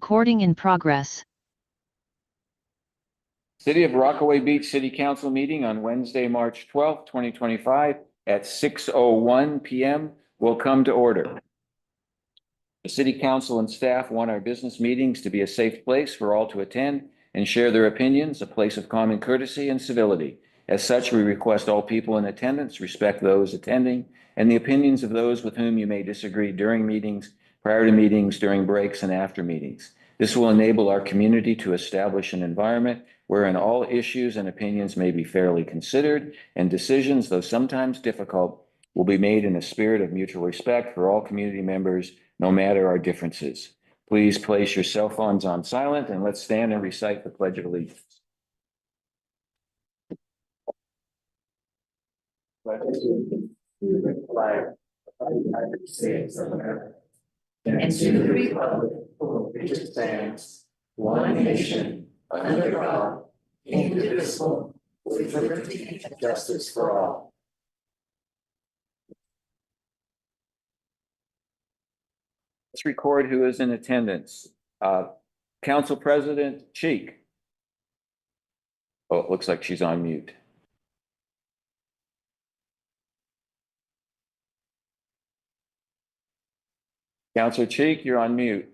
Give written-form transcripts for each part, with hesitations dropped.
Recording in progress. City of Rockaway Beach City Council meeting on Wednesday, March 12th, 2025 at 6:01 p.m. will come to order. The City Council and staff want our business meetings to be a safe place for all to attend and share their opinions, a place of common courtesy and civility. As such, we request all people in attendance respect those attending and the opinions of those with whom you may disagree during meetings, prior to meetings, during breaks, and after meetings. This will enable our community to establish an environment wherein all issues and opinions may be fairly considered, and decisions, though sometimes difficult, will be made in a spirit of mutual respect for all community members, no matter our differences. Please place your cell phones on silent and let's stand and recite the Pledge of Allegiance. To the flag of the United States of America and to the republic for which it stands, one nation, under God, indivisible, with liberty and justice for all. Let's record who is in attendance. Council President Cheek. Oh, it looks like she's on mute. Councilor Cheek, you're on mute.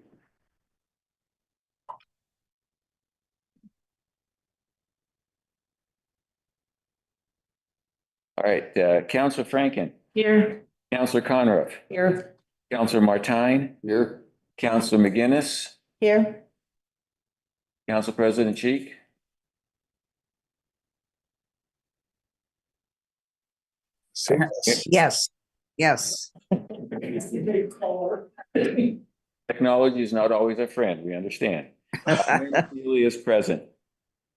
All right, Councilor Franken. Here. Councilor Conroe. Here. Councilor Martine. Here. Councilor McGinnis. Here. Council President Cheek. Yes, yes. Technology is not always a friend, we understand. Mayor Seeley is present.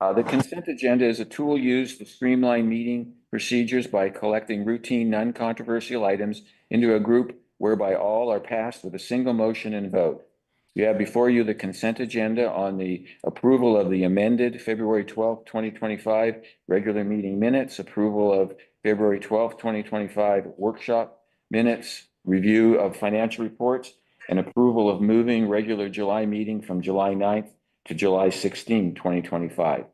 The consent agenda is a tool used to streamline meeting procedures by collecting routine, non-controversial items into a group whereby all are passed with a single motion and vote. You have before you the consent agenda on the approval of the amended February 12th, 2025 regular meeting minutes, approval of February 12th, 2025 workshop minutes, review of financial reports, and approval of moving regular July meeting from July 9th to July 16, 2025.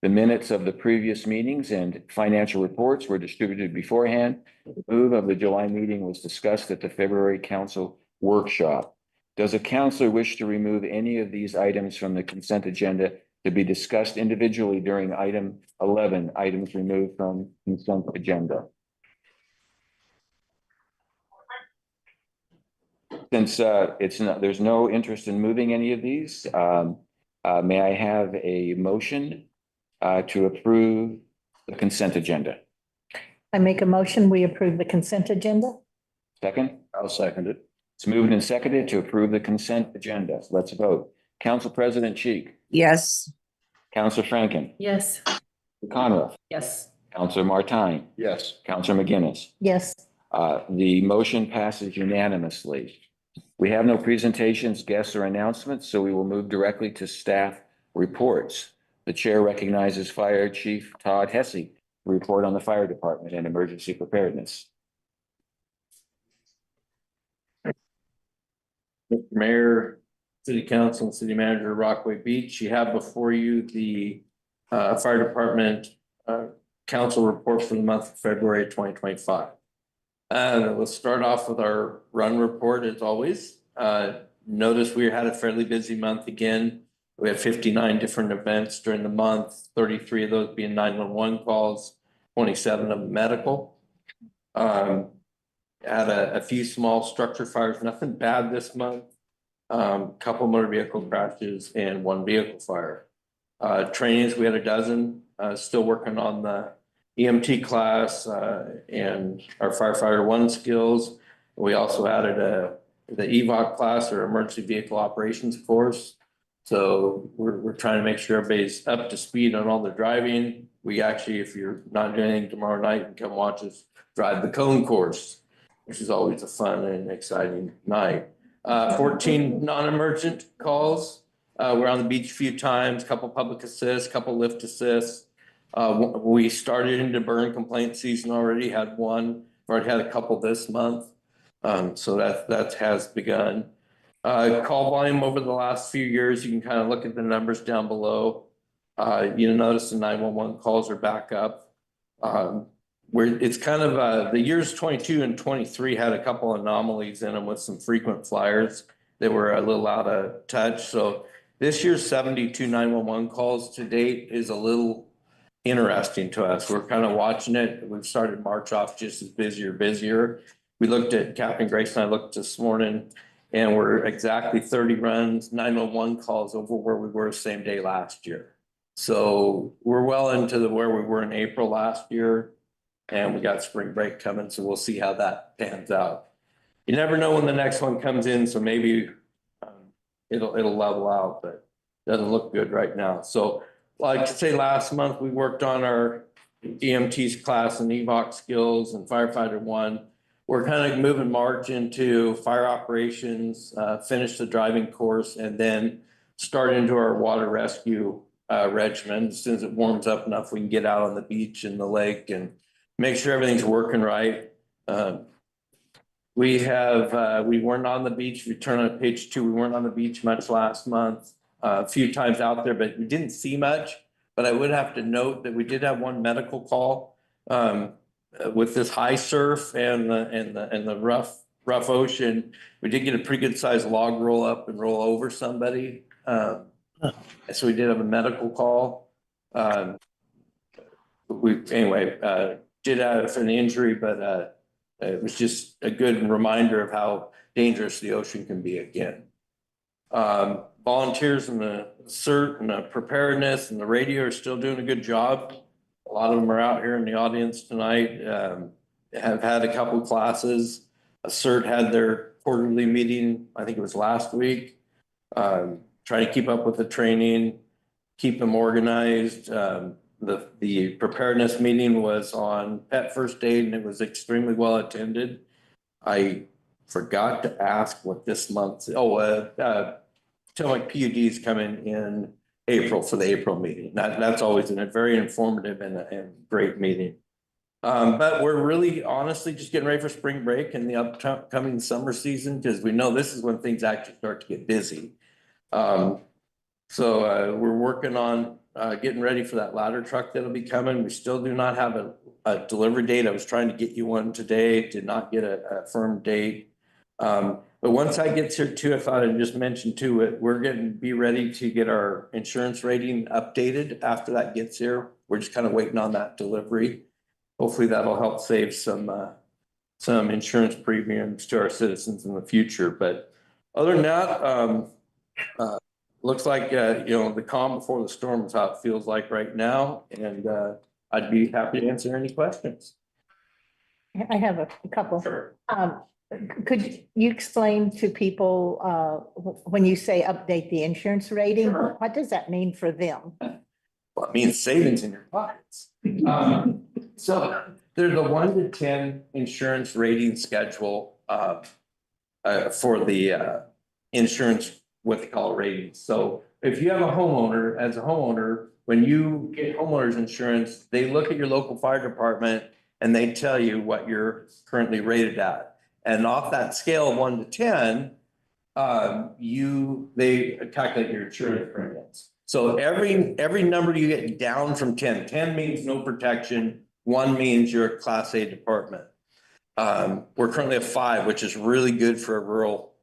The minutes of the previous meetings and financial reports were distributed beforehand. The move of the July meeting was discussed at the February council workshop. Does a councilor wish to remove any of these items from the consent agenda to be discussed individually during item 11, items removed from consent agenda? Since there's no interest in moving any of these, may I have a motion to approve the consent agenda? I make a motion, we approve the consent agenda. Second? I'll second it. It's moved and seconded to approve the consent agenda. Let's vote. Council President Cheek. Yes. Councilor Franken. Yes. Conroe. Yes. Councilor Martine. Yes. Councilor McGinnis. Yes. The motion passes unanimously. We have no presentations, guests, or announcements, so we will move directly to staff reports. The chair recognizes Fire Chief Todd Hesse to report on the fire department and emergency preparedness. Mr. Mayor, City Council, and City Manager of Rockaway Beach, you have before you the Fire Department Council report for the month of February 2025. Let's start off with our run report as always. Notice we had a fairly busy month again. We had 59 different events during the month, 33 of those being 911 calls, 27 of them medical. Had a few small structure fires, nothing bad this month. Couple motor vehicle crashes and one vehicle fire. Trainings, we had a dozen, still working on the EMT class and our firefighter one skills. We also added the EVOC class or emergency vehicle operations course. So we're trying to make sure everybody's up to speed on all the driving. We actually, if you're not doing anything tomorrow night, you can come watch us drive the cone course, which is always a fun and exciting night. 14 non-emergent calls. We're on the beach a few times, couple public assists, couple lift assists. We started into burn complaint season already, had one, already had a couple this month. So that has begun. Call volume over the last few years, you can kind of look at the numbers down below. You'll notice the 911 calls are back up. Where it's kind of, the years 22 and 23 had a couple anomalies in them with some frequent flyers that were a little out of touch. So this year's 72 911 calls to date is a little interesting to us. We're kind of watching it. We've started March off just as busier. We looked at, Captain Grace and I looked this morning, and we're exactly 30 runs, 911 calls over where we were same day last year. So we're well into where we were in April last year, and we got spring break coming, so we'll see how that pans out. You never know when the next one comes in, so maybe it'll level out, but doesn't look good right now. So like I say, last month we worked on our EMT's class and EVOC skills and firefighter 1. We're kind of moving March into fire operations, finish the driving course, and then start into our water rescue regimen. As soon as it warms up enough, we can get out on the beach and the lake and make sure everything's working right. We weren't on the beach. We turn on page 2. We weren't on the beach much last month. A few times out there, but we didn't see much. But I would have to note that we did have one medical call with this high surf and the rough ocean. We did get a pretty good sized log roll up and roll over somebody. So we did have a medical call. Did have an injury, but it was just a good reminder of how dangerous the ocean can be again. Volunteers and the CERT and the preparedness and the radio are still doing a good job. A lot of them are out here in the audience tonight, have had a couple classes. A CERT had their quarterly meeting, I think it was last week. Try to keep up with the training, keep them organized. The preparedness meeting was on pet first aid, and it was extremely well attended. I forgot to ask what this month's, Tillamook PUD is coming in April for the April meeting. That's always a very informative and great meeting. But we're really honestly just getting ready for spring break and the upcoming summer season, because we know this is when things actually start to get busy. So we're working on getting ready for that ladder truck that'll be coming. We still do not have a delivery date. I was trying to get you one today, did not get a firm date. But once that gets here too, I thought I'd just mention too, we're be ready to get our insurance rating updated after that gets here. We're just kind of waiting on that delivery. Hopefully that'll help save some insurance premiums to our citizens in the future. But other than that, looks like, the calm before the storm is how it feels like right now. And I'd be happy to answer any questions. I have a couple. Sure. Could you explain to people, when you say update the insurance rating, what does that mean for them? Well, it means savings in your pockets. So there's a 1 to 10 insurance rating schedule for the insurance, what they call ratings. So if you have a homeowner, as a homeowner, when you get homeowners insurance, they look at your local fire department and they tell you what you're currently rated at. And off that scale of 1 to 10, they calculate your insurance premiums. So every number you get down from 10, 10 means no protection, 1 means you're a Class A department. We're currently at 5, which is really good for a rural,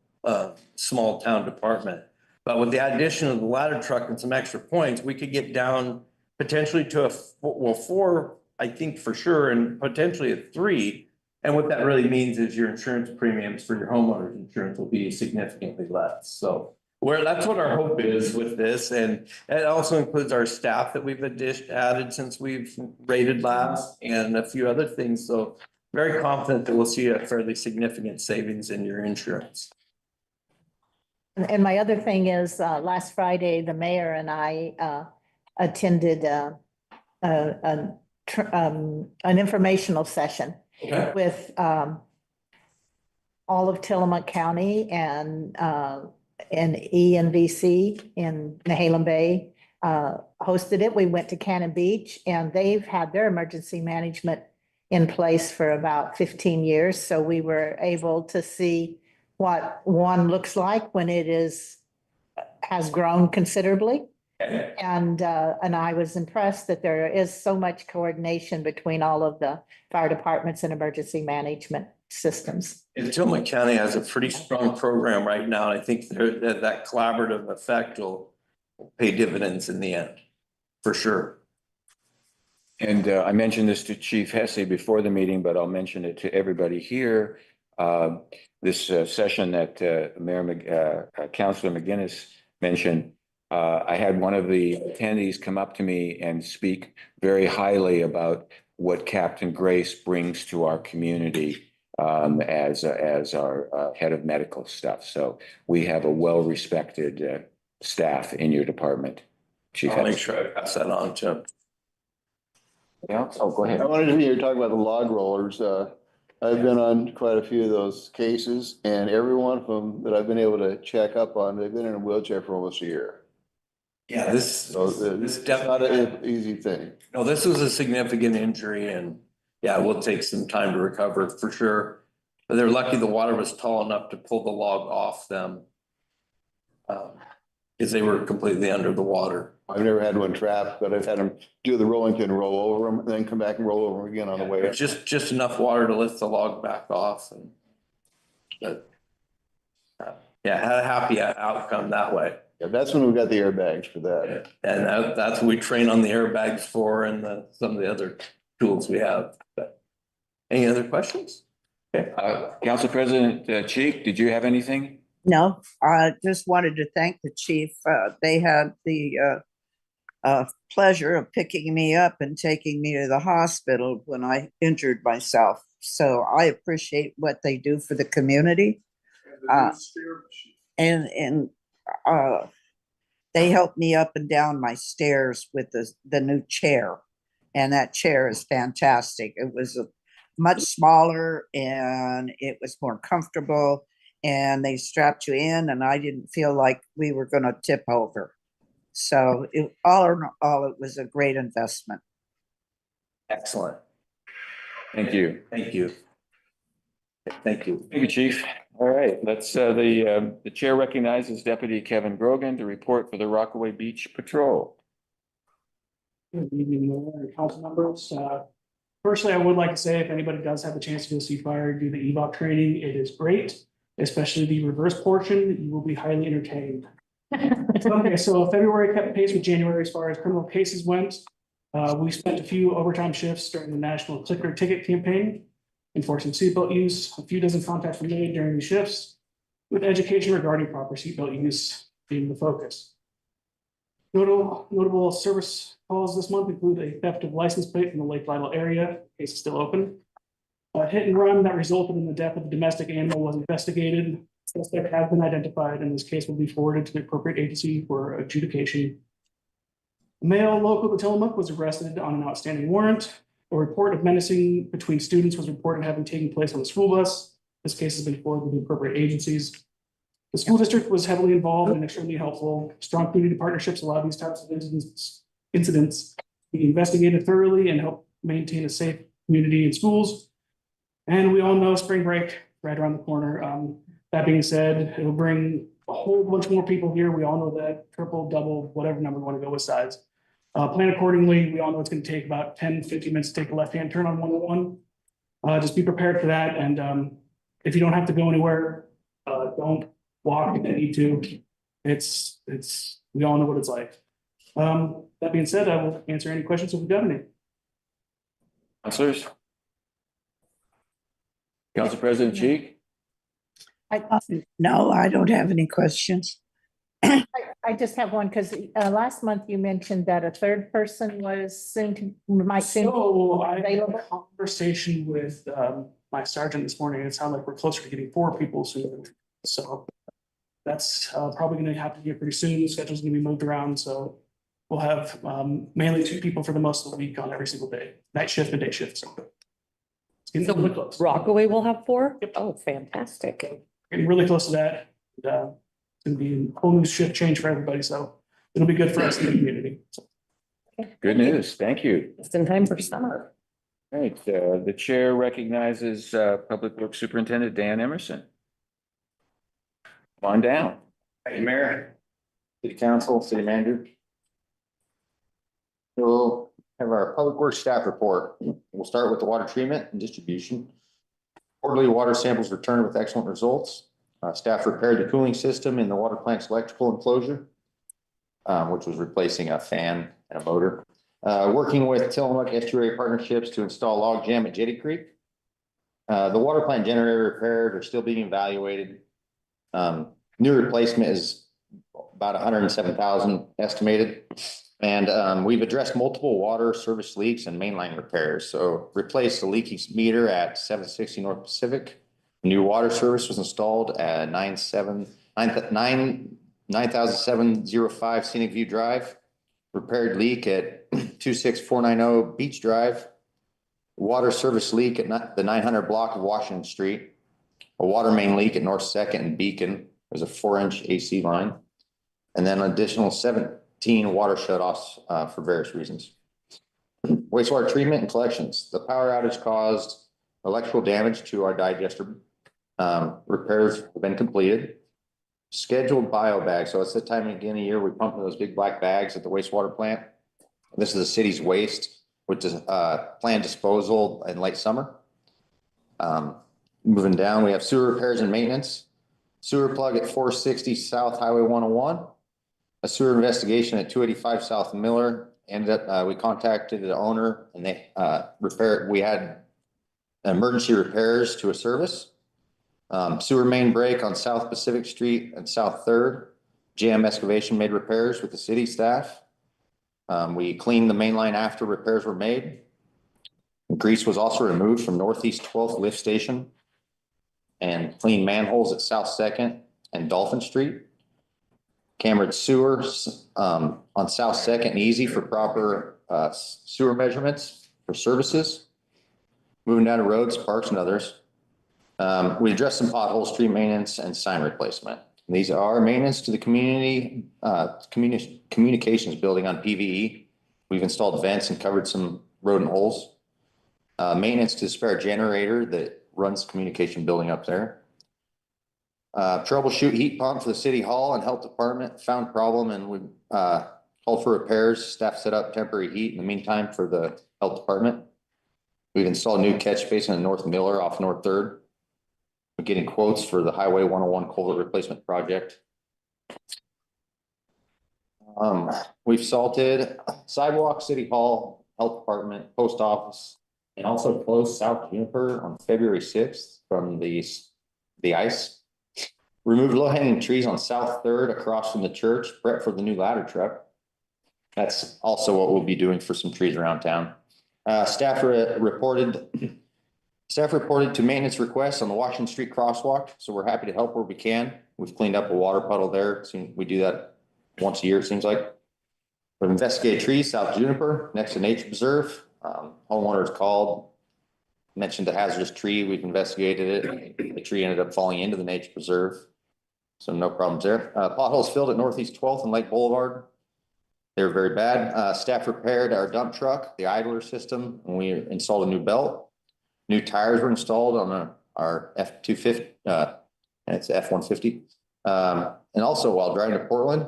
small town department. But with the addition of the ladder truck and some extra points, we could get down potentially to 4, I think for sure, and potentially a 3. And what that really means is your insurance premiums for your homeowner's insurance will be significantly less. So that's what our hope is with this. And it also includes our staff that we've added since we've rated last and a few other things. So very confident that we'll see a fairly significant savings in your insurance. And my other thing is, last Friday, the mayor and I attended an informational session. Okay. With all of Tillamook County and ENVC in Nehalem Bay hosted it. We went to Cannon Beach, and they've had their emergency management in place for about 15 years. So we were able to see what one looks like when it has grown considerably. And I was impressed that there is so much coordination between all of the fire departments and emergency management systems. And Tillamook County has a pretty strong program right now, and I think that collaborative effect will pay dividends in the end, for sure. And I mentioned this to Chief Hesse before the meeting, but I'll mention it to everybody here. This session that Councilor McGinnis mentioned, I had one of the attendees come up to me and speak very highly about what Captain Grace brings to our community as our head of medical stuff. So we have a well-respected staff in your department. Chief I'll make Hesse. sure I pass that on to him. Yeah, oh, go ahead. I wanted to hear you talk about the log rollers. I've been on quite a few of those cases, and every one of them that I've been able to check up on, they've been in a wheelchair for almost a year. Yeah, this So this it's not definitely, an easy thing. no, this was a significant injury, and yeah, it will take some time to recover for sure. But they're lucky the water was tall enough to pull the log off them. Because they were completely under the water. I've never had one trapped, but I've had them do the rolling pin, roll over them, and then come back and roll over them again on the way up. It's just enough water to lift the log back off and. But. Yeah, had a happy outcome that way. Yeah, that's when we got the airbags for that. And that's what we train on the airbags for and some of the other tools we have. But any other questions? Okay, Council President Cheek, did you have anything? No, I just wanted to thank the chief. They had the pleasure of picking me up and taking me to the hospital when I injured myself. So I appreciate what they do for the community. And they helped me up and down my stairs with the new chair. And that chair is fantastic. It was much smaller and it was more comfortable. And they strapped you in, and I didn't feel like we were going to tip over. So all in all, it was a great investment. Excellent. Thank you. Thank you. Thank you. Thank you, Chief. All right, let's, the chair recognizes Deputy Kevin Grogan to report for the Rockaway Beach Patrol. Good evening, Mayor and council members. Firstly, I would like to say if anybody does have the chance to go see fire, do the EVOC training, it is great. Especially the reverse portion, you will be highly entertained. Okay, so February kept pace with January as far as criminal cases went. We spent a few overtime shifts during the National Clicker Ticket Campaign, enforcing seatbelt use. A few dozen contacts were made during the shifts, with education regarding proper seatbelt use being the focus. Notable service calls this month include a theft of license plate from the Lake Lytle area, case is still open. A hit and run that resulted in the death of a domestic animal was investigated. Suspect has been identified, and this case will be forwarded to the appropriate agency for adjudication. A male local to Tillamook was arrested on an outstanding warrant. A report of menacing between students was reported having taken place on the school bus. This case has been forwarded to the appropriate agencies. The school district was heavily involved and extremely helpful. Strong community partnerships allow these types of incidents to be investigated thoroughly and help maintain a safe community and schools. And we all know spring break right around the corner. That being said, it'll bring a whole bunch more people here. We all know that triple, double, whatever number we want to go with size. Plan accordingly. We all know it's going to take about 10-15 minutes to take a left-hand turn on 101. Just be prepared for that. And if you don't have to go anywhere, don't walk if you need to. We all know what it's like. That being said, I will answer any questions if we've got any. Councilors? Council President Cheek? No, I don't have any questions. I just have one, because last month you mentioned that a third person was might soon. So I had a available. conversation with my sergeant this morning. It sounds like we're closer to getting 4 people soon. So that's probably going to happen here pretty soon. The schedule's going to be moved around. So we'll have mainly 2 people for the most of the week on every single day, night shift and day shift. So it's getting really close. Rockaway will have 4? Yep. Oh, fantastic. Getting really close to that. And, it's going to be a whole new shift change for everybody. So it'll be good for us in the community. So. Good news. Thank you. Just in time for summer. All right, the chair recognizes Public Works Superintendent Dan Emerson. Come on down. Thank you, Mayor, City Council, City Manager. We'll have our Public Works staff report. We'll start with the water treatment and distribution. Quarterly water samples returned with excellent results. Staff repaired the cooling system in the water plant's electrical enclosure, which was replacing a fan and a motor. Working with Tillamook Estuary Partnerships to install log jam at Jetty Creek. The water plant generator repairs are still being evaluated. New replacement is about 107,000 estimated. And we've addressed multiple water service leaks and mainline repairs. So replaced the leaking meter at 760 North Pacific. New water service was installed at 9705 Scenic View Drive. Repaired leak at 26490 Beach Drive. Water service leak at the 900 block of Washington Street. A water main leak at North Second and Beacon. There's a 4-inch AC line. And then additional 17 water shutoffs for various reasons. Wastewater treatment and collections. The power outage caused electrical damage to our digester. Repairs have been completed. Scheduled bio bags. So it's the time again of year we pump those big black bags at the wastewater plant. This is the city's waste, which is planned disposal in late summer. Moving down, we have sewer repairs and maintenance. Sewer plug at 460 South Highway 101. A sewer investigation at 285 South Miller. Ended up, we contacted the owner and they repaired. We had emergency repairs to a service. Sewer main break on South Pacific Street and South 3rd. JM Excavation made repairs with the city staff. We cleaned the main line after repairs were made. Grease was also removed from Northeast 12th lift station. And cleaned manholes at South 2nd and Dolphin Street. Cambered sewers on South 2nd and Easy for proper sewer measurements for services. Moving down to roads, parks, and others. We addressed some potholes, street maintenance, and sign replacement. These are maintenance to the communications building on PVE. We've installed vents and covered some rodent holes. Maintenance to the spare generator that runs communication building up there. Troubleshoot heat pump for the city hall and health department. Found problem and we called for repairs. Staff set up temporary heat in the meantime for the health department. We've installed a new catch basin in North Miller off North 3rd. We're getting quotes for the Highway 101 culvert replacement project. We've salted sidewalk, city hall, health department, post office, and also closed South Juniper on February 6th from the ice. Removed low-hanging trees on South 3rd across from the church, prep for the new ladder truck. That's also what we'll be doing for some trees around town. Staff reported to maintenance requests on the Washington Street crosswalk, so we're happy to help where we can. We've cleaned up a water puddle there. We do that once a year, it seems like. We've investigated trees, South Juniper, next to Nature Preserve. Homeowners called, mentioned a hazardous tree. We've investigated it. The tree ended up falling into the Nature Preserve. So no problems there. Potholes filled at Northeast 12th and Lake Boulevard. They were very bad. Staff repaired our dump truck, the idler system, and we installed a new belt. New tires were installed on our F-250, and it's F-150. And also while driving to Portland,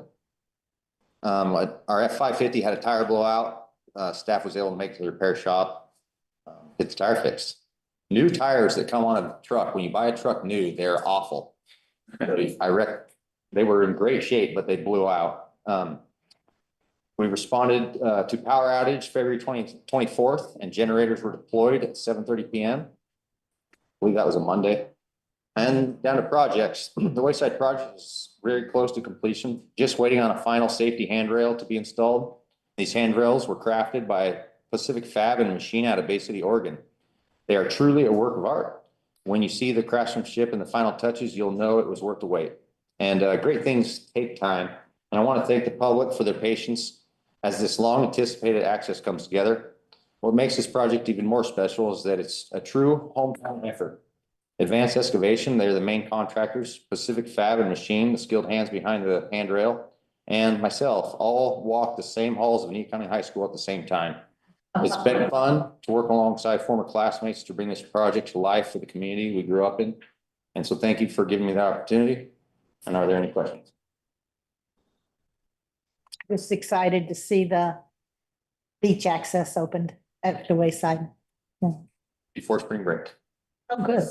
our F-550 had a tire blowout. Staff was able to make the repair shop, get the tire fixed. New tires that come on a truck, when you buy a truck new, they're awful. They were in great shape, but they blew out. We responded to power outage February 24th, and generators were deployed at 7:30 p.m. I believe that was a Monday. And down to projects. The Wayside project is very close to completion, just waiting on a final safety handrail to be installed. These handrails were crafted by Pacific Fab and Machine out of Bay City, Oregon. They are truly a work of art. When you see the craftsmanship and the final touches, you'll know it was worth the wait. And great things take time. And I want to thank the public for their patience as this long anticipated access comes together. What makes this project even more special is that it's a true hometown effort. Advanced Excavation, they're the main contractors. Pacific Fab and Machine, the skilled hands behind the handrail, and myself all walked the same halls of Union County High School at the same time. It's been fun to work alongside former classmates to bring this project to life for the community we grew up in. And so thank you for giving me the opportunity. And are there any questions? Just excited to see the beach access opened at the Wayside. Before spring break. Oh, good.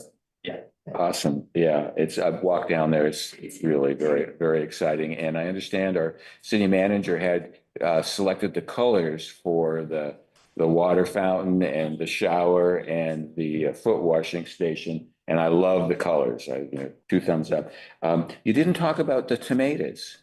Awesome. Yeah, I've walked down there. It's really very, very exciting. And I understand our city manager had selected the colors for the water fountain and the shower and the foot washing station. And I love the colors. Two thumbs up. You didn't talk about the tomatoes.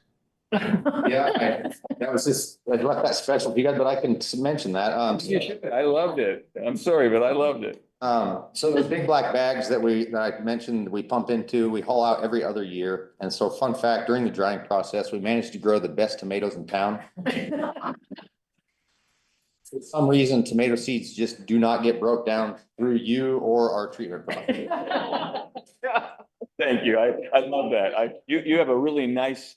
Yeah, that was just, I left that special for you guys, but I can mention that. I loved it. I'm sorry, but I loved it. So those big black bags that I mentioned, we pump into, we haul out every other year. And so fun fact, during the drying process, we managed to grow the best tomatoes in town. For some reason, tomato seeds just do not get broke down through you or our treatment process. Thank you. I love that. You have a really nice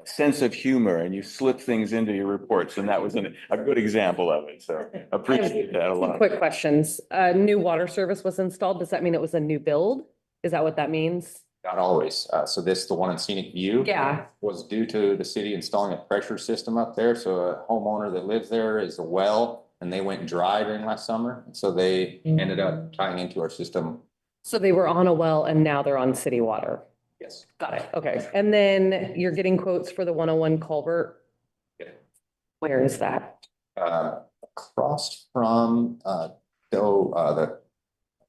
sense of humor and you slip things into your reports. And that was a good example of it. So appreciate that a lot. Quick questions. New water service was installed. Does that mean it was a new build? Is that what that means? Not always. So the one in Scenic View. Yeah. Was due to the city installing a pressure system up there. So a homeowner that lives there is a well and they went dry during last summer. So they ended up tying into our system. So they were on a well and now they're on city water. Yes. Got it. Okay. And then you're getting quotes for the 101 culvert. Yeah. Where is that? Across from,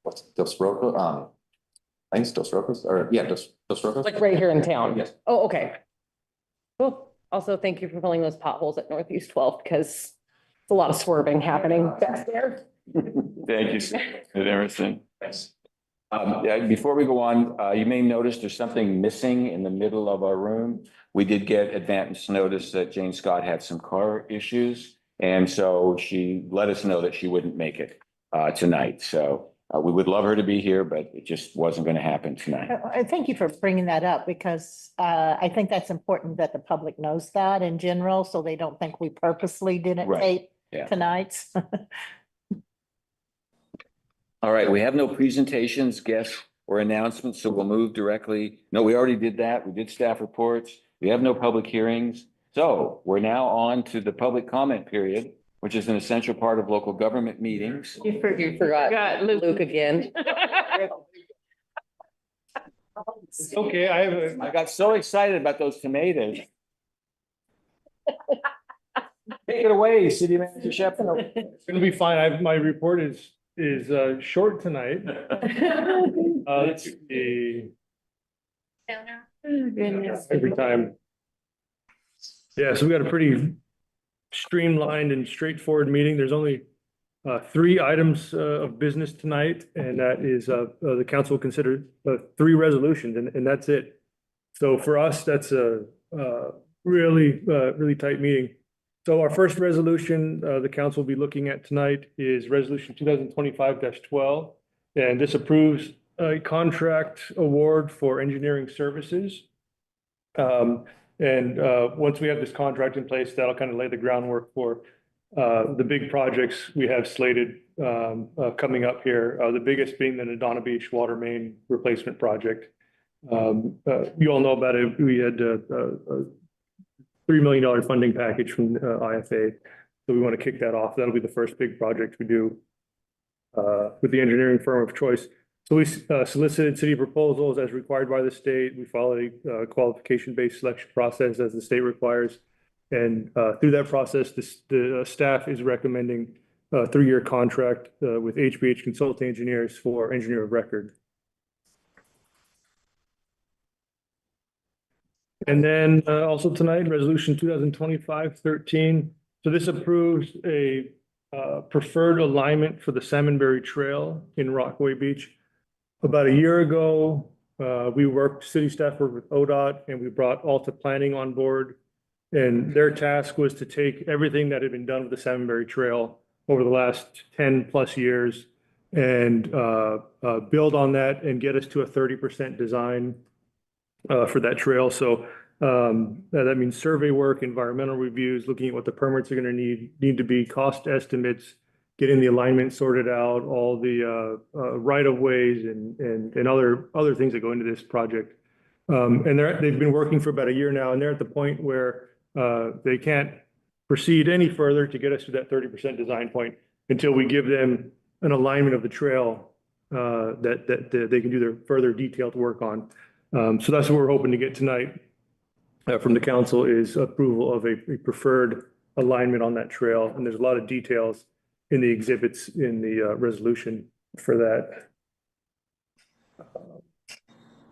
what's Dos Rocos? I think it's Dos Rocos Dos Rocos. Like right here in town? Yes. Oh, okay. Cool. Also, thank you for filling those potholes at Northeast 12th because it's a lot of swerving happening back there. Thank you, Emerson. Thanks. Before we go on, you may notice there's something missing in the middle of our room. We did get advance notice that Jane Scott had some car issues. And so she let us know that she wouldn't make it tonight. So we would love her to be here, but it just wasn't going to happen tonight. I thank you for bringing that up because I think that's important that the public knows that in general, so they don't think we purposely didn't Right. tape Yeah. tonight's. All right, we have no presentations, guests, or announcements, so we'll move directly. No, we already did that. We did staff reports. We have no public hearings. So we're now on to the public comment period, which is an essential part of local government meetings. You forgot Luke again. Okay, I got so excited about those tomatoes. Take it away, City Manager Shepherd. It's gonna be fine. My report is short tonight. Let's see. Every time. Yeah, so we got a pretty streamlined and straightforward meeting. There's only 3 items of business tonight, and that is the council will consider 3 resolutions, and that's it. So for us, that's a really tight meeting. So our first resolution the council will be looking at tonight is resolution 2025-12, and this approves a contract award for engineering services. Once we have this contract in place, that'll kind of lay the groundwork for the big projects we have slated coming up here. The biggest being the Nadana Beach water main replacement project. You all know about it. We had a $3 million funding package from IFA. So we want to kick that off. That'll be the first big project we do with the engineering firm of choice. So we solicited city proposals as required by the state. We follow a qualification-based selection process as the state requires. And through that process, the staff is recommending a 3-year contract with HBH Consulting Engineers for engineer of record. And then also tonight, resolution 2025-13. So this approves a preferred alignment for the Salmonberry Trail in Rockaway Beach. About a year ago, city staff worked with ODOT, and we brought Alta Planning on board. And their task was to take everything that had been done with the Salmonberry Trail over the last 10+ years and build on that and get us to a 30% design for that trail. So that means survey work, environmental reviews, looking at what the permits are going to need to be, cost estimates, getting the alignment sorted out, all the right of ways and other things that go into this project. And they've been working for about a year now, and they're at the point where they can't proceed any further to get us to that 30% design point until we give them an alignment of the trail that they can do their further detailed work on. So that's what we're hoping to get tonight from the council, is approval of a preferred alignment on that trail. And there's a lot of details in the exhibits in the resolution for that.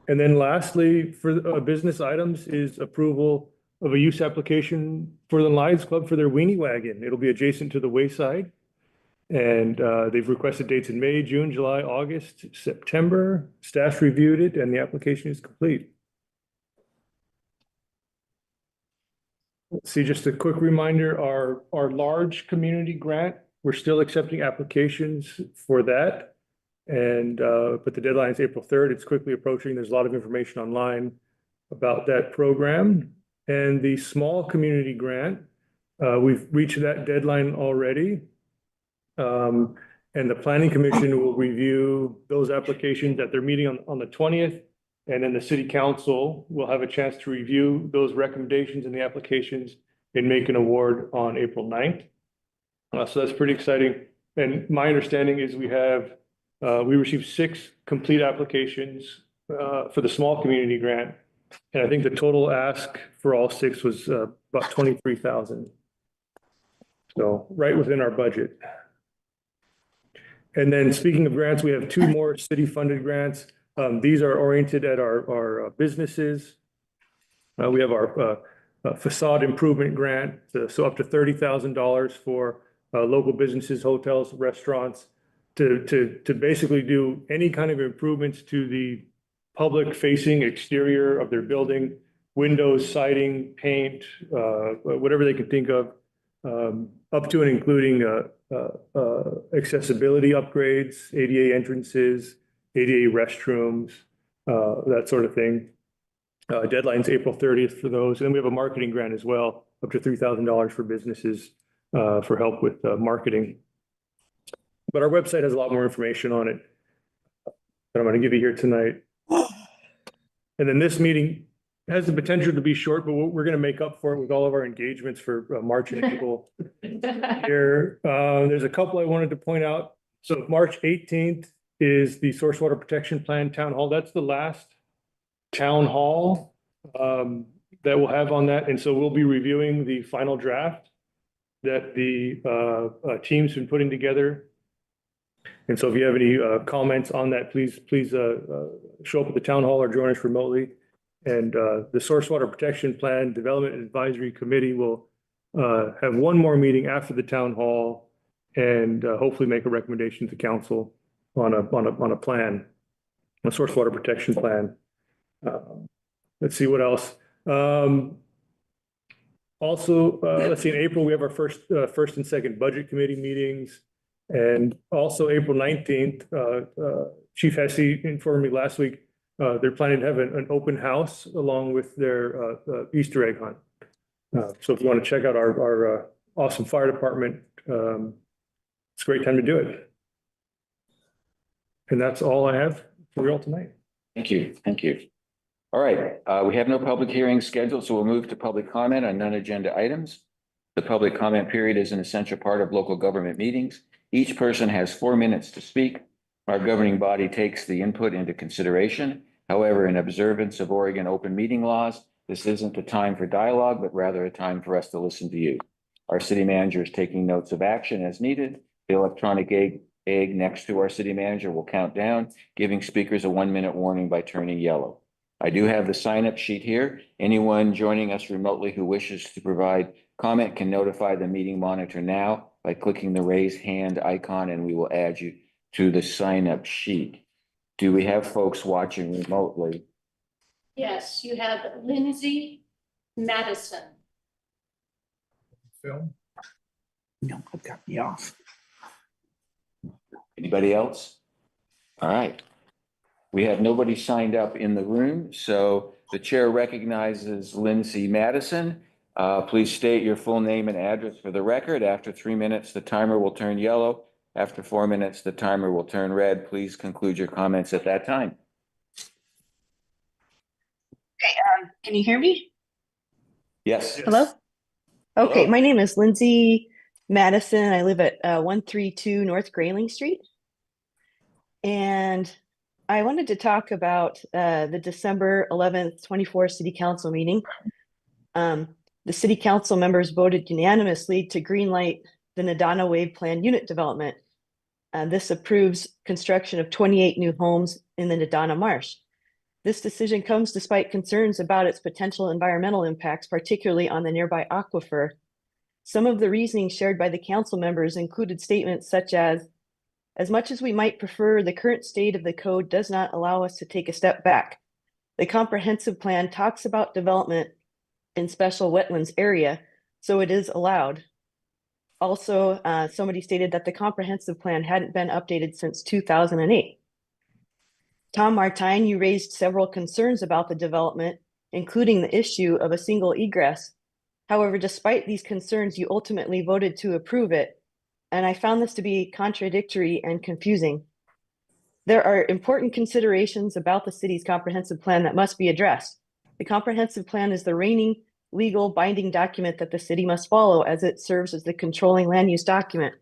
And then lastly, for business items, is approval of a use application for the Lions Club for their weenie wagon. It'll be adjacent to the Wayside. And they've requested dates in May, June, July, August, September. Staff reviewed it and the application is complete. Let's see, just a quick reminder, our large community grant, we're still accepting applications for that. And but the deadline is April 3rd. It's quickly approaching. There's a lot of information online about that program. And the small community grant, we've reached that deadline already. And the Planning Commission will review those applications at their meeting on the 20th. And then the City Council will have a chance to review those recommendations and the applications and make an award on April 9th. So that's pretty exciting. And my understanding is we received 6 complete applications for the small community grant. And I think the total ask for all 6 was about $23,000. So right within our budget. And then speaking of grants, we have 2 more city-funded grants. These are oriented at our businesses. We have our facade improvement grant, so up to $30,000 for local businesses, hotels, restaurants, to basically do any kind of improvements to the public-facing exterior of their building, windows, siding, paint, whatever they can think of, up to and including accessibility upgrades, ADA entrances, ADA restrooms, that sort of thing. Deadline's April 30th for those. And we have a marketing grant as well, up to $3,000 for businesses for help with marketing. But our website has a lot more information on it that I'm going to give you here tonight. And then this meeting has the potential to be short, but we're going to make up for it with all of our engagements for March and April here. There's a couple I wanted to point out. So March 18th is the Source Water Protection Plan Town Hall. That's the last town hall that we'll have on that. And so we'll be reviewing the final draft that the team's been putting together. And so if you have any comments on that, please show up at the town hall or join us remotely. And the Source Water Protection Plan Development Advisory Committee will have one more meeting after the town hall and hopefully make a recommendation to council on a plan, a source water protection plan. Let's see what else. Also, let's see, in April, we have our first and second budget committee meetings. And also April 19th, Chief Hesse informed me last week, they're planning to have an open house along with their Easter egg hunt. So if you want to check out our awesome fire department, it's a great time to do it. And that's all I have for you all tonight. Thank you. Thank you. All right. We have no public hearings scheduled, so we'll move to public comment on non-agenda items. The public comment period is an essential part of local government meetings. Each person has 4 minutes to speak. Our governing body takes the input into consideration. However, in observance of Oregon open meeting laws, this isn't a time for dialogue, but rather a time for us to listen to you. Our city manager is taking notes of action as needed. The electronic egg next to our city manager will count down, giving speakers a 1-minute warning by turning yellow. I do have the sign-up sheet here. Anyone joining us remotely who wishes to provide comment can notify the meeting monitor now by clicking the raise hand icon, and we will add you to the sign-up sheet. Do we have folks watching remotely? Yes, you have Lindsay Madison. Phil? No, it got me off. Anybody else? All right. We have nobody signed up in the room, so the chair recognizes Lindsay Madison. Please state your full name and address for the record. After 3 minutes, the timer will turn yellow. After 4 minutes, the timer will turn red. Please conclude your comments at that time. Can you hear me? Yes. Hello? Okay, Hello. my name is Lindsay Madison. I live at 132 North Grayling Street. And I wanted to talk about the December 11th, 24 City Council meeting. The City Council members voted unanimously to greenlight the Nadana Wave Plan unit development. This approves construction of 28 new homes in the Nadana Marsh. This decision comes despite concerns about its potential environmental impacts, particularly on the nearby aquifer. Some of the reasoning shared by the council members included statements such as much as we might prefer, the current state of the code does not allow us to take a step back. The comprehensive plan talks about development in special wetlands area, so it is allowed. Also, somebody stated that the comprehensive plan hadn't been updated since 2008. Tom Martine, you raised several concerns about the development, including the issue of a single egress. However, despite these concerns, you ultimately voted to approve it, and I found this to be contradictory and confusing. There are important considerations about the city's comprehensive plan that must be addressed. The comprehensive plan is the reigning legal binding document that the city must follow, as it serves as the controlling land use document.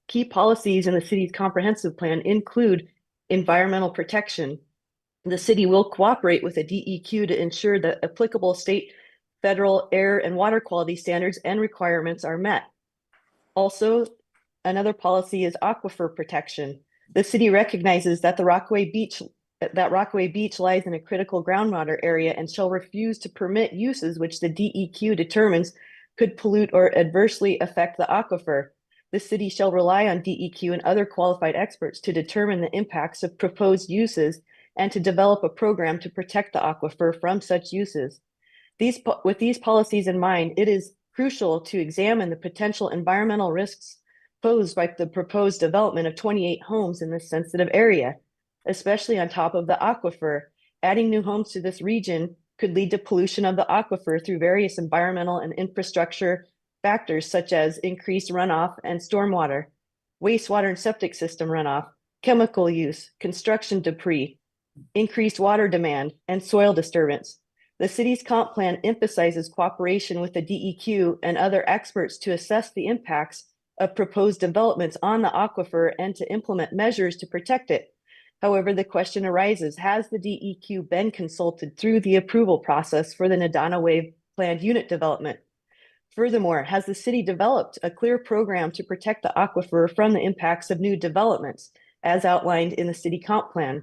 Key policies in the city's comprehensive plan include environmental protection. The city will cooperate with the DEQ to ensure that applicable state, federal air and water quality standards and requirements are met. Also, another policy is aquifer protection. The city recognizes that Rockaway Beach lies in a critical groundwater area and shall refuse to permit uses which the DEQ determines could pollute or adversely affect the aquifer. The city shall rely on DEQ and other qualified experts to determine the impacts of proposed uses and to develop a program to protect the aquifer from such uses. With these policies in mind, it is crucial to examine the potential environmental risks posed by the proposed development of 28 homes in this sensitive area, especially on top of the aquifer. Adding new homes to this region could lead to pollution of the aquifer through various environmental and infrastructure factors such as increased runoff and stormwater, wastewater and septic system runoff, chemical use, construction debris, increased water demand, and soil disturbance. The city's comp plan emphasizes cooperation with the DEQ and other experts to assess the impacts of proposed developments on the aquifer and to implement measures to protect it. However, the question arises, has the DEQ been consulted through the approval process for the Nadana Wave planned unit development? Furthermore, has the city developed a clear program to protect the aquifer from the impacts of new developments, as outlined in the city comp plan?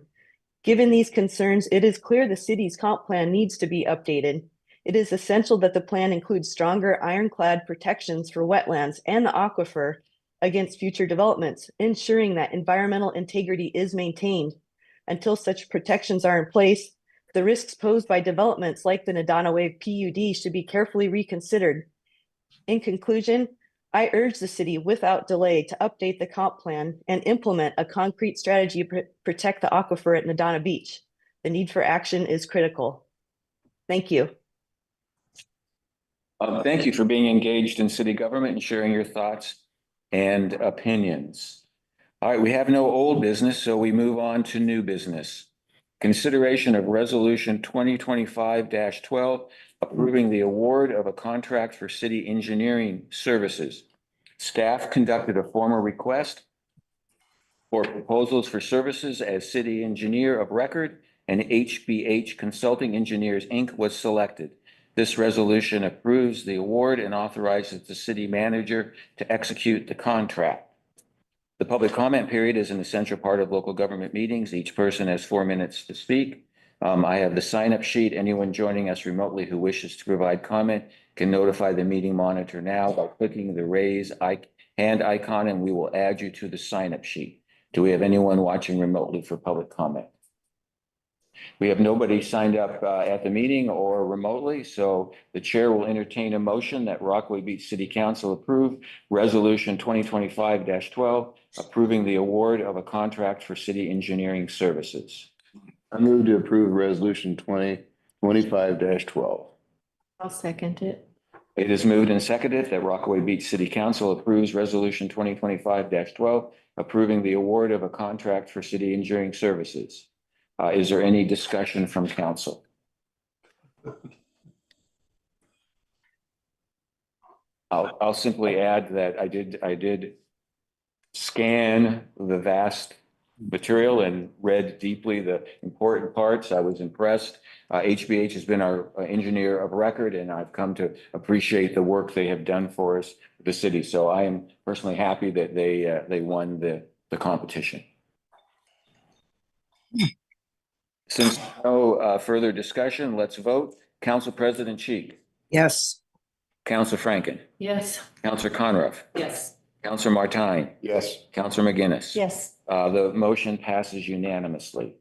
Given these concerns, it is clear the city's comp plan needs to be updated. It is essential that the plan includes stronger ironclad protections for wetlands and the aquifer against future developments, ensuring that environmental integrity is maintained. Until such protections are in place, the risks posed by developments like the Nadana Wave PUD should be carefully reconsidered. In conclusion, I urge the city without delay to update the comp plan and implement a concrete strategy to protect the aquifer at Nadana Beach. The need for action is critical. Thank you. Thank you for being engaged in city government and sharing your thoughts and opinions. All right, we have no old business, so we move on to new business. Consideration of Resolution 2025-12, approving the award of a contract for city engineering services. Staff conducted a formal request for proposals for services as city engineer of record, and HBH Consulting Engineers, Inc. was selected. This resolution approves the award and authorizes the city manager to execute the contract. The public comment period is an essential part of local government meetings. Each person has 4 minutes to speak. I have the sign-up sheet. Anyone joining us remotely who wishes to provide comment can notify the meeting monitor now by clicking the raise hand icon, and we will add you to the sign-up sheet. Do we have anyone watching remotely for public comment? We have nobody signed up at the meeting or remotely, so the chair will entertain a motion that Rockaway Beach City Council approve Resolution 2025-12, approving the award of a contract for city engineering services. I move to approve Resolution 2025-12. I'll second it. It is moved and seconded that Rockaway Beach City Council approves Resolution 2025-12, approving the award of a contract for city engineering services. Is there any discussion from council? I'll simply add that I did scan the vast material and read deeply the important parts. I was impressed. HBH has been our engineer of record, and I've come to appreciate the work they have done for us, the city. So I am personally happy that they won the competition. Since no further discussion, let's vote. Council President Cheek, Yes. Council Franken, Yes. Councilor Conroff, Yes. Councilor Martine, Yes. Councilor McGinnis. Yes. The motion passes unanimously.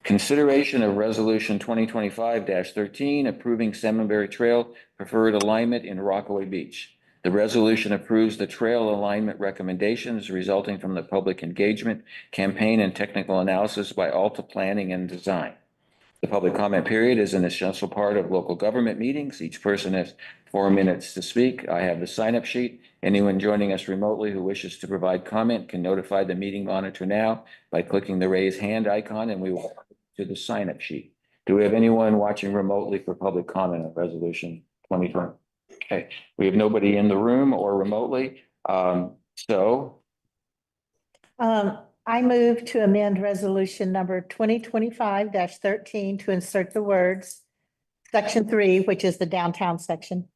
Consideration of Resolution 2025-13, approving Cemetery Trail preferred alignment in Rockaway Beach. The resolution approves the trail alignment recommendations resulting from the public engagement, campaign, and technical analysis by Alta Planning and Design. The public comment period is an essential part of local government meetings. Each person has 4 minutes to speak. I have the sign-up sheet. Anyone joining us remotely who wishes to provide comment can notify the meeting monitor now by clicking the raise hand icon, and we will to the sign-up sheet. Do we have anyone watching remotely for public comment on Resolution 2020? Okay, we have nobody in the room or remotely. I move to amend resolution number 2025-13 to insert the words section 3, which is the downtown section.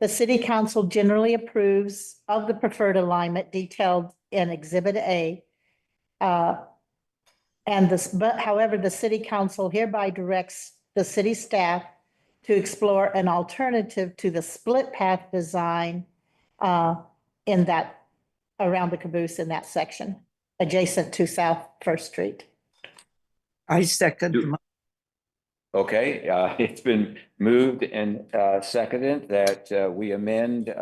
The city council generally approves of the preferred alignment detailed in Exhibit A. However, the city council hereby directs the city staff to explore an alternative to the split path design in that, around the caboose in that section, adjacent to South First Street. I second. Okay, it's been moved and seconded that we amend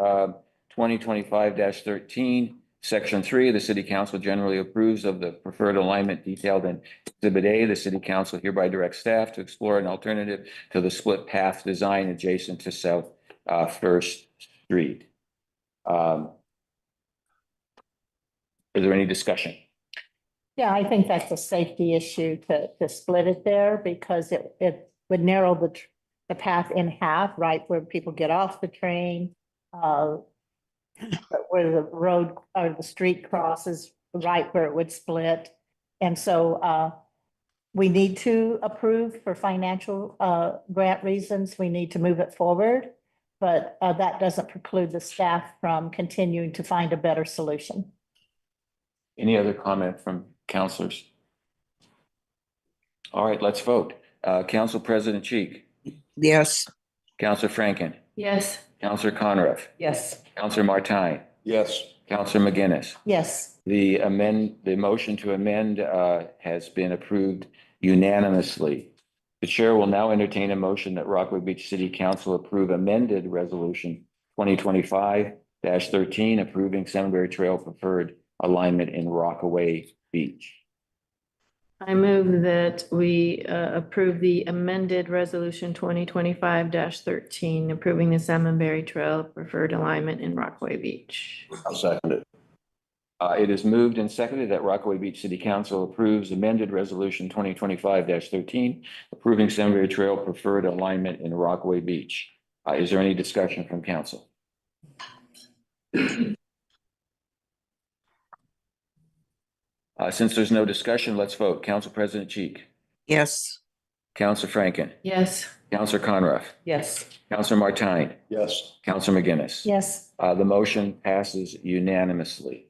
2025-13, Section 3. The city council generally approves of the preferred alignment detailed in Exhibit A. The city council hereby directs staff to explore an alternative to the split path design adjacent to South First Street. Is there any discussion? Yeah, I think that's a safety issue to split it there because it would narrow the path in half, right where people get off the train, where the road or the street crosses, right where it would split. And so we need to approve for financial grant reasons. We need to move it forward, but that doesn't preclude the staff from continuing to find a better solution. Any other comment from councilors? All right, let's vote. Council President Cheek, Yes. Councilor Franken, Yes. Councilor Conroff, Yes. Councilor Martine, Yes. Councilor McGinnis. Yes. The motion to amend has been approved unanimously. The chair will now entertain a motion that Rockaway Beach City Council approve amended resolution 2025-13, approving Cemetery Trail preferred alignment in Rockaway Beach. I move that we approve the amended resolution 2025-13, approving the Salmonberry Trail preferred alignment in Rockaway Beach. I'll second it. It is moved and seconded that Rockaway Beach City Council approves amended resolution 2025-13, approving Cemetery Trail preferred alignment in Rockaway Beach. Is there any discussion from council? Since there's no discussion, let's vote. Council President Cheek, Yes. Councilor Franken, Yes. Councilor Conroff, Yes. Councilor Martine, Yes. Councilor McGinnis. Yes. The motion passes unanimously.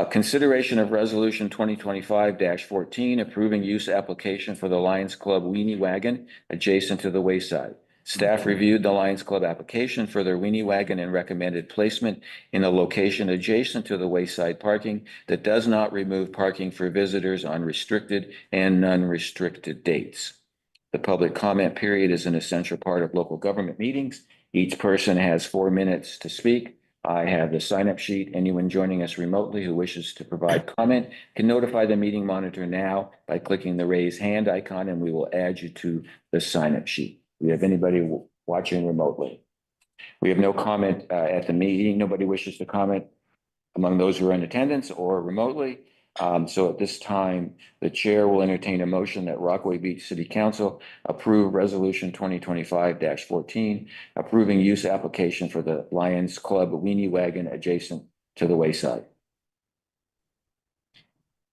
Consideration of resolution 2025-14, approving use application for the Lions Club Weenie Wagon adjacent to the Wayside. Staff reviewed the Lions Club application for their Weenie Wagon and recommended placement in a location adjacent to the Wayside parking that does not remove parking for visitors on restricted and non-restricted dates. The public comment period is an essential part of local government meetings. Each person has 4 minutes to speak. I have the sign-up sheet. Anyone joining us remotely who wishes to provide comment can notify the meeting monitor now by clicking the raise hand icon, and we will add you to the sign-up sheet. Do we have anybody watching remotely? We have no comment at the meeting. Nobody wishes to comment among those who are in attendance or remotely. So at this time, the chair will entertain a motion that Rockaway Beach City Council approve Resolution 2025-14, approving use application for the Lions Club Weenie Wagon adjacent to the Wayside.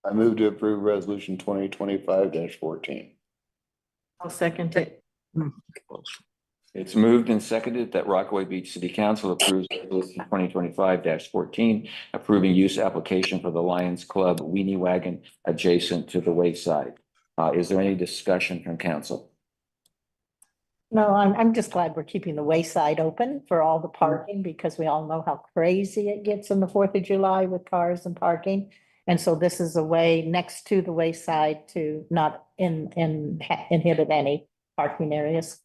I move to approve resolution 2025-14. I'll second it. It's moved and seconded that Rockaway Beach City Council approves Resolution 2025-14, approving use application for the Lions Club Weenie Wagon adjacent to the Wayside. Is there any discussion from council? No, I'm just glad we're keeping the Wayside open for all the parking because we all know how crazy it gets on the 4th of July with cars and parking. And so this is a way next to the Wayside to not inhibit any parking areas.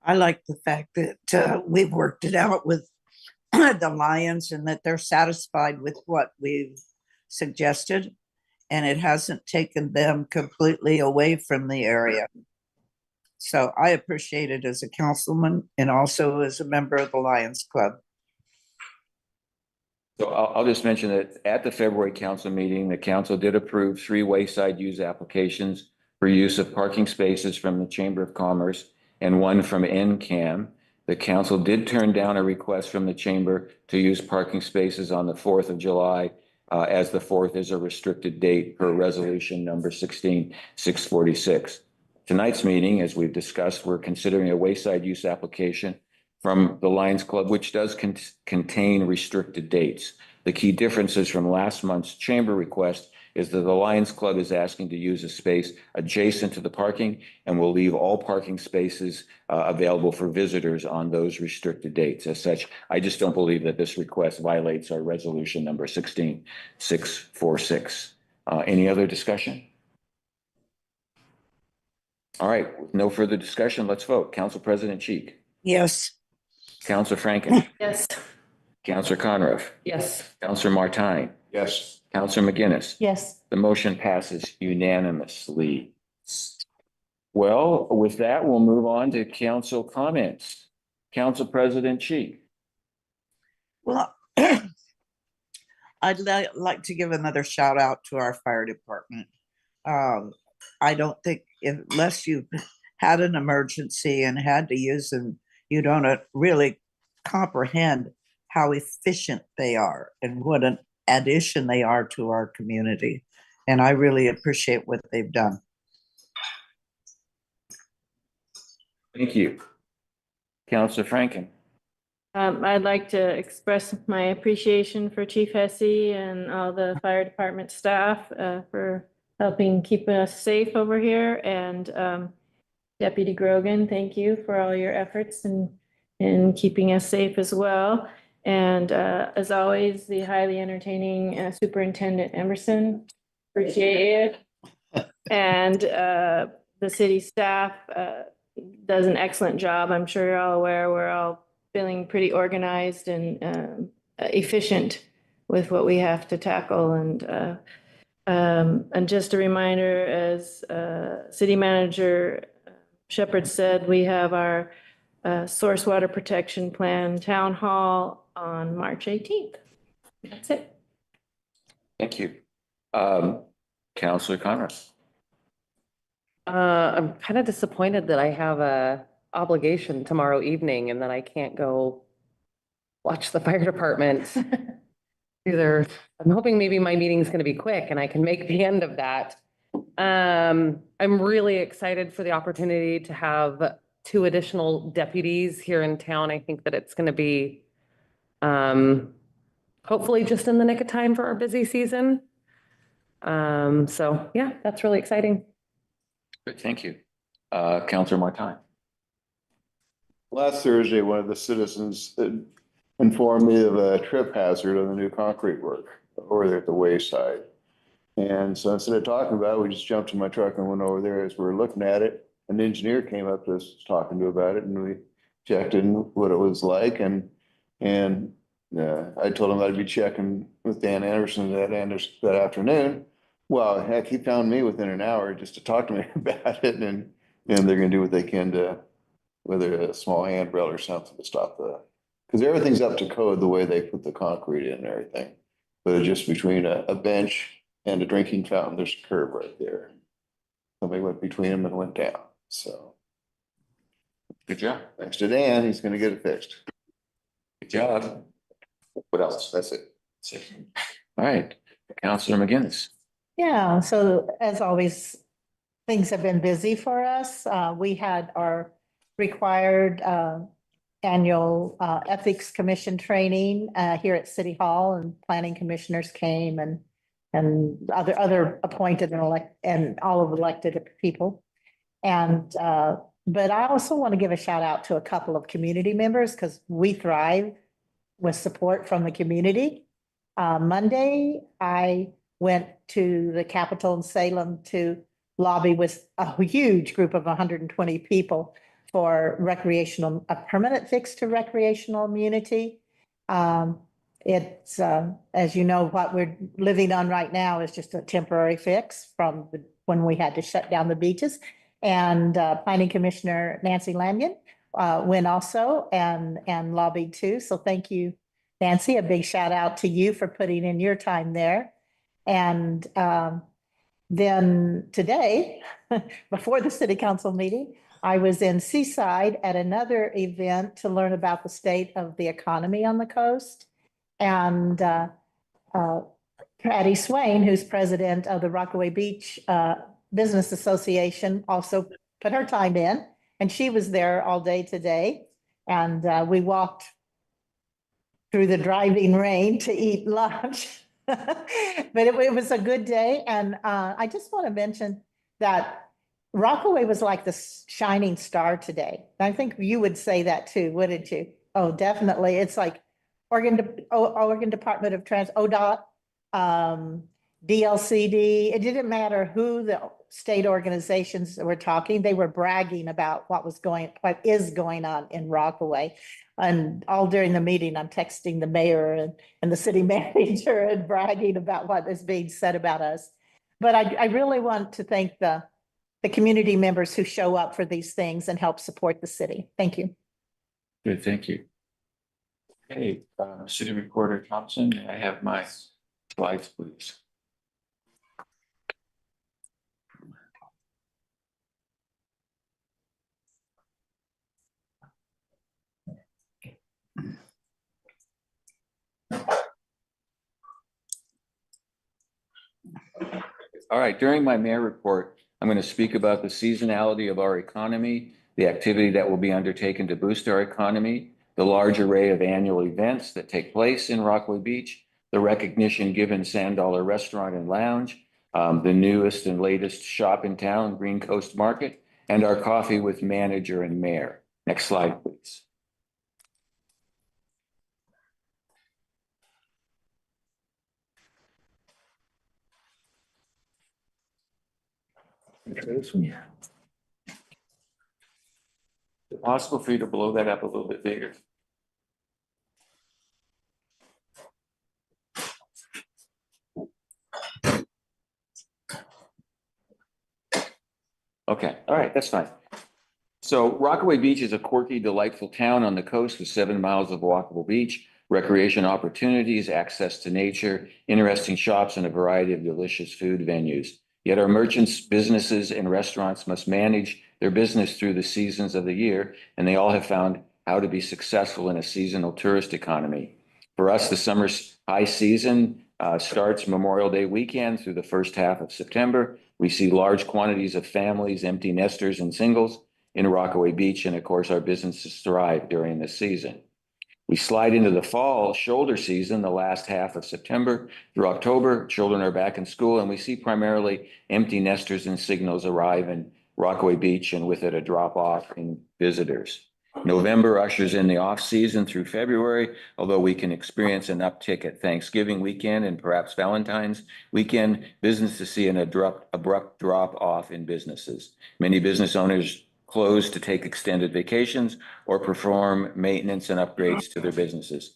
I like the fact that we've worked it out with the Lions and that they're satisfied with what we've suggested. And it hasn't taken them completely away from the area. So I appreciate it as a councilman and also as a member of the Lions Club. So I'll just mention that at the February council meeting, the council did approve 3 Wayside use applications for use of parking spaces from the Chamber of Commerce and 1 from NCAM. The council did turn down a request from the chamber to use parking spaces on the 4th of July, as the 4th is a restricted date per resolution number 16-646. Tonight's meeting, as we've discussed, we're considering a Wayside use application from the Lions Club, which does contain restricted dates. The key differences from last month's chamber request is that the Lions Club is asking to use a space adjacent to the parking and will leave all parking spaces available for visitors on those restricted dates. As such, I just don't believe that this request violates our resolution number 16-646. Any other discussion? All right, with no further discussion, let's vote. Council President Cheek. Yes. Councilor Franken. Yes. Councilor Conriff. Yes. Councilor Martine. Yes. Councilor McGinnis. Yes. The motion passes unanimously. Well, with that, we'll move on to council comments. Council President Cheek. Well, I'd like to give another shout out to our fire department. I don't think unless you've had an emergency and had to use them, you don't really comprehend how efficient they are and what an addition they are to our community. And I really appreciate what they've done. Thank you. Councilor Franken. I'd like to express my appreciation for Chief Hesse and all the fire department staff for helping keep us safe over here. And Deputy Grogan, thank you for all your efforts in keeping us safe as well. And as always, the highly entertaining Superintendent Emerson, appreciate it. And the city staff does an excellent job. I'm sure you're all aware, we're all feeling pretty organized and efficient with what we have to tackle. And just a reminder, as City Manager Shepherd said, we have our source water protection plan town hall on March 18th. That's it. Thank you. Councilor Conriff. I'm kind of disappointed that I have a obligation tomorrow evening and that I can't go watch the fire department. I'm hoping maybe my meeting's going to be quick and I can make the end of that. I'm really excited for the opportunity to have 2 additional deputies here in town. I think that it's going to be hopefully just in the nick of time for our busy season. So yeah, that's really exciting. Good, thank you. Councilor Martine. Last Thursday, one of the citizens informed me of a trip hazard on the new concrete work over there at the Wayside. And so instead of talking about it, we just jumped in my truck and went over there. As we were looking at it, an engineer came up to us talking to about it, and we checked in what it was like. And I told him I'd be checking with Dan Anderson that afternoon. Well, heck, he found me within an hour just to talk to me about it, and they're going to do what they can to whether a small handrail or something to stop because everything's up to code the way they put the concrete in and everything. But it's just between a bench and a drinking fountain, there's a curb right there. Somebody went between them and went down, so. Good job. Thanks to Dan, he's gonna get it fixed. Good job. What else? That's it. All right, Counselor McGinnis. Yeah, so as always, things have been busy for us. We had our required annual Ethics Commission training here at City Hall, and planning commissioners came and other appointed and elect and all of elected people. And but I also want to give a shout out to a couple of community members because we thrive with support from the community. Monday, I went to the Capitol in Salem to lobby with a huge group of 120 people for a permanent fix to recreational immunity. It's, as you know, what we're living on right now is just a temporary fix from when we had to shut down the beaches. And Planning Commissioner Nancy Lanyon went also and lobbied too. So thank you, Nancy. A big shout out to you for putting in your time there. And then today, before the city council meeting, I was in Seaside at another event to learn about the state of the economy on the coast. And Patty Swain, who's president of the Rockaway Beach Business Association, also put her time in, and she was there all day today. And we walked through the driving rain to eat lunch. But it was a good day. And I just want to mention that Rockaway was like the shining star today. I think you would say that too, wouldn't you? Oh, definitely. It's like Oregon Department of ODOT, DLCD. It didn't matter who the state organizations were talking. They were bragging about what is going on in Rockaway. And all during the meeting, I'm texting the mayor and the city manager and bragging about what is being said about us. But I really want to thank the community members who show up for these things and help support the city. Thank you. Good, thank you. Okay, City Recorder Thompson, may I have my slides, please? All right, during my mayor report, I'm going to speak about the seasonality of our economy, the activity that will be undertaken to boost our economy, the large array of annual events that take place in Rockaway Beach, the recognition given Sand Dollar Restaurant and Lounge, the newest and latest shop in town, Green Coast Market, and our coffee with manager and mayor. Next slide, please. Is it possible for you to blow that up a little bit bigger? Okay, all right, that's fine. So Rockaway Beach is a quirky, delightful town on the coast with 7 miles of walkable beach, recreation opportunities, access to nature, interesting shops, and a variety of delicious food venues. Yet our merchants, businesses, and restaurants must manage their business through the seasons of the year, and they all have found how to be successful in a seasonal tourist economy. For us, the summer high season starts Memorial Day weekend through the first half of September. We see large quantities of families, empty nesters, and singles in Rockaway Beach, and of course, our businesses thrive during this season. We slide into the fall shoulder season, the last half of September through October. Children are back in school, and we see primarily empty nesters and signals arrive in Rockaway Beach, and with it a drop off in visitors. November ushers in the off season through February, although we can experience an uptick at Thanksgiving weekend and perhaps Valentine's weekend. Businesses see an abrupt drop off in businesses. Many business owners close to take extended vacations or perform maintenance and upgrades to their businesses.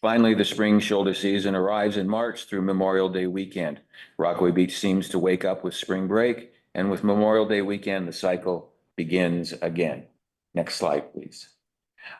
Finally, the spring shoulder season arrives in March through Memorial Day weekend. Rockaway Beach seems to wake up with spring break, and with Memorial Day weekend, the cycle begins again. Next slide, please.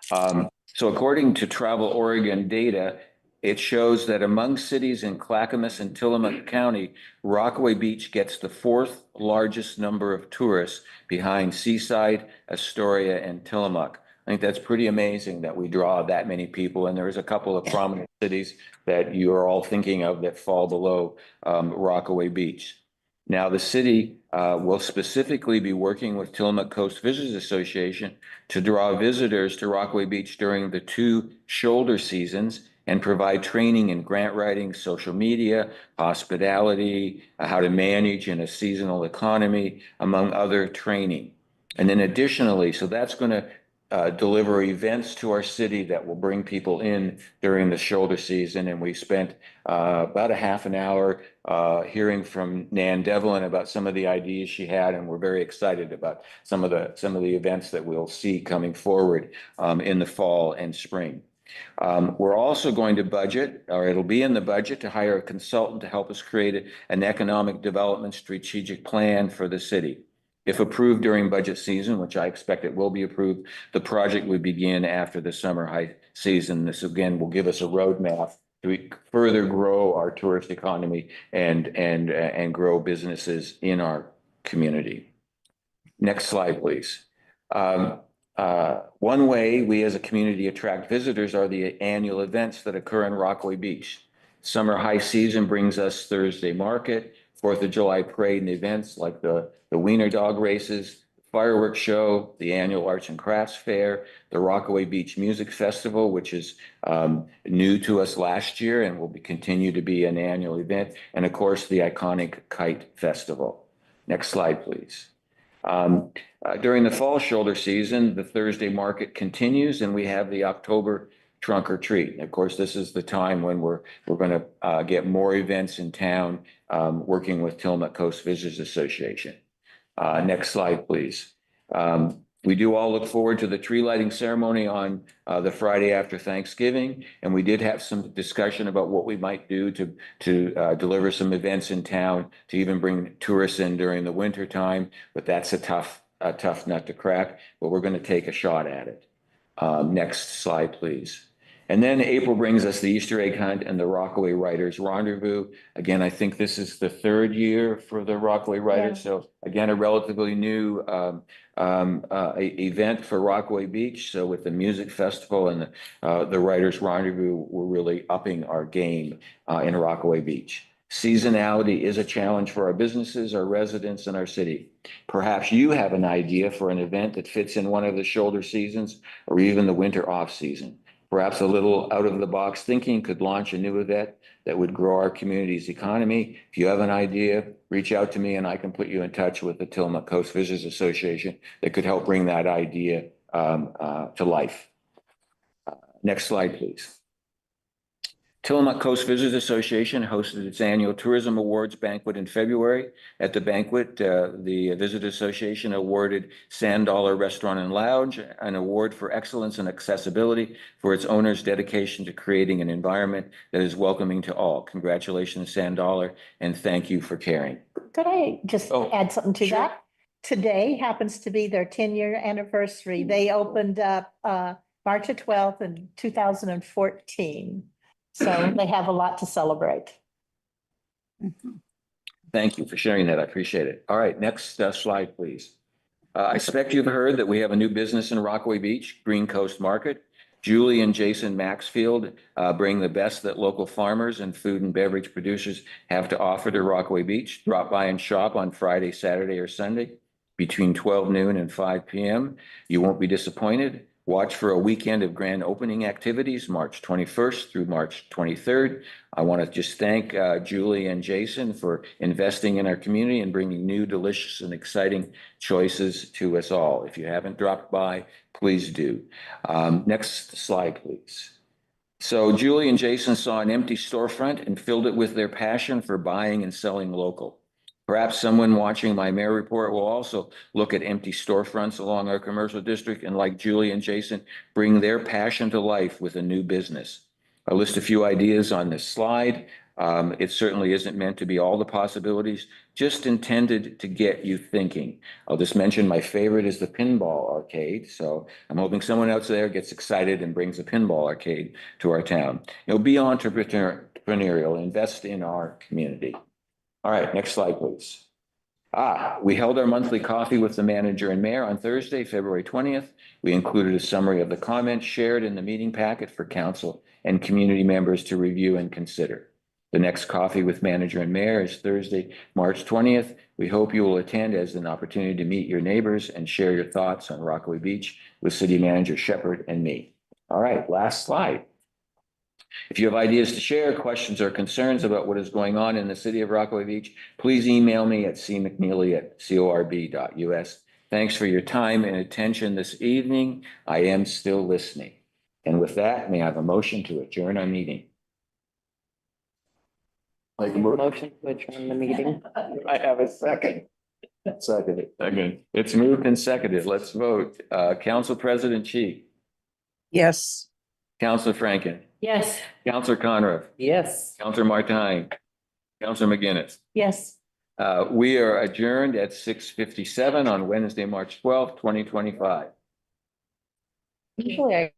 So according to Travel Oregon data, it shows that among cities in Clackamas and Tillamook County, Rockaway Beach gets the fourth largest number of tourists behind Seaside, Astoria, and Tillamook. I think that's pretty amazing that we draw that many people, and there's a couple of prominent cities that you are all thinking of that fall below Rockaway Beach. Now, the city will specifically be working with Tillamook Coast Visitors Association to draw visitors to Rockaway Beach during the 2 shoulder seasons and provide training in grant writing, social media, hospitality, how to manage in a seasonal economy, among other training. And then additionally, so that's going to deliver events to our city that will bring people in during the shoulder season. And we spent about a half an hour hearing from Nan Devlin about some of the ideas she had, and we're very excited about some of the events that we'll see coming forward in the fall and spring. We're also going to budget, or it'll be in the budget, to hire a consultant to help us create an economic development strategic plan for the city. If approved during budget season, which I expect it will be approved, the project would begin after the summer high season. This again will give us a roadmap to further grow our tourist economy and grow businesses in our community. Next slide, please. One way we as a community attract visitors are the annual events that occur in Rockaway Beach. Summer high season brings us Thursday Market, 4th of July parade and events like the Wiener Dog races, fireworks show, the annual Arts and Crafts Fair, the Rockaway Beach Music Festival, which is new to us last year and will continue to be an annual event, and of course the iconic Kite Festival. Next slide, please. During the fall shoulder season, the Thursday Market continues, and we have the October Trunk or Treat. And of course, this is the time when we're going to get more events in town, working with Tillamook Coast Visitors Association. Next slide, please. We do all look forward to the tree lighting ceremony on the Friday after Thanksgiving, and we did have some discussion about what we might do to deliver some events in town to even bring tourists in during the winter time, but that's a tough nut to crack, but we're going to take a shot at it. Next slide, please. And then April brings us the Easter egg hunt and the Rockaway Writers Rendezvous. Again, I think this is the 3rd year for the Rockaway Writers. Yeah. So again, a relatively new event for Rockaway Beach. So with the music festival and the Writers Rendezvous, we're really upping our game in Rockaway Beach. Seasonality is a challenge for our businesses, our residents, and our city. Perhaps you have an idea for an event that fits in one of the shoulder seasons or even the winter off season. Perhaps a little out-of-the-box thinking could launch a new event that would grow our community's economy. If you have an idea, reach out to me and I can put you in touch with the Tillamook Coast Visitors Association that could help bring that idea to life. Next slide, please. Tillamook Coast Visitors Association hosted its annual Tourism Awards banquet in February. At the banquet, the Visitors Association awarded Sand Dollar Restaurant and Lounge an award for excellence and accessibility for its owner's dedication to creating an environment that is welcoming to all. Congratulations, Sand Dollar, and thank you for caring. Could I just add something to sure. that? Today happens to be their 10-year anniversary. They opened up March 12th in 2014. So they have a lot to celebrate. Thank you for sharing that. I appreciate it. All right, next slide, please. I expect you've heard that we have a new business in Rockaway Beach, Green Coast Market. Julie and Jason Maxfield bring the best that local farmers and food and beverage producers have to offer to Rockaway Beach. Drop by and shop on Friday, Saturday, or Sunday between 12 noon and 5 p.m. You won't be disappointed. Watch for a weekend of grand opening activities, March 21st through March 23rd. I want to just thank Julie and Jason for investing in our community and bringing new, delicious, and exciting choices to us all. If you haven't dropped by, please do. Next slide, please. So Julie and Jason saw an empty storefront and filled it with their passion for buying and selling local. Perhaps someone watching my mayor report will also look at empty storefronts along our commercial district and, like Julie and Jason, bring their passion to life with a new business. I'll list a few ideas on this slide. It certainly isn't meant to be all the possibilities, just intended to get you thinking. I'll just mention my favorite is the pinball arcade. So I'm hoping someone else there gets excited and brings a pinball arcade to our town. Be entrepreneurial, invest in our community. All right, next slide, please. We held our monthly coffee with the manager and mayor on Thursday, February 20th. We included a summary of the comments shared in the meeting packet for council and community members to review and consider. The next coffee with manager and mayor is Thursday, March 20th. We hope you will attend as an opportunity to meet your neighbors and share your thoughts on Rockaway Beach with city manager Shepherd and me. All right, last slide. If you have ideas to share, questions or concerns about what is going on in the city of Rockaway Beach, please email me at cmcneely@corb.us. Thanks for your time and attention this evening. I am still listening. And with that, may I have a motion to adjourn our meeting? Like a motion. Motion to adjourn the meeting. I have a second. Second. It's moved and seconded. Let's vote. Council President Chi, Yes. Councilor Franken, Yes. Councilor Conrad, Yes. Councilor Martine, Councilor McGinnis. Yes. We are adjourned at 6:57 on Wednesday, March 12th, 2025. Usually I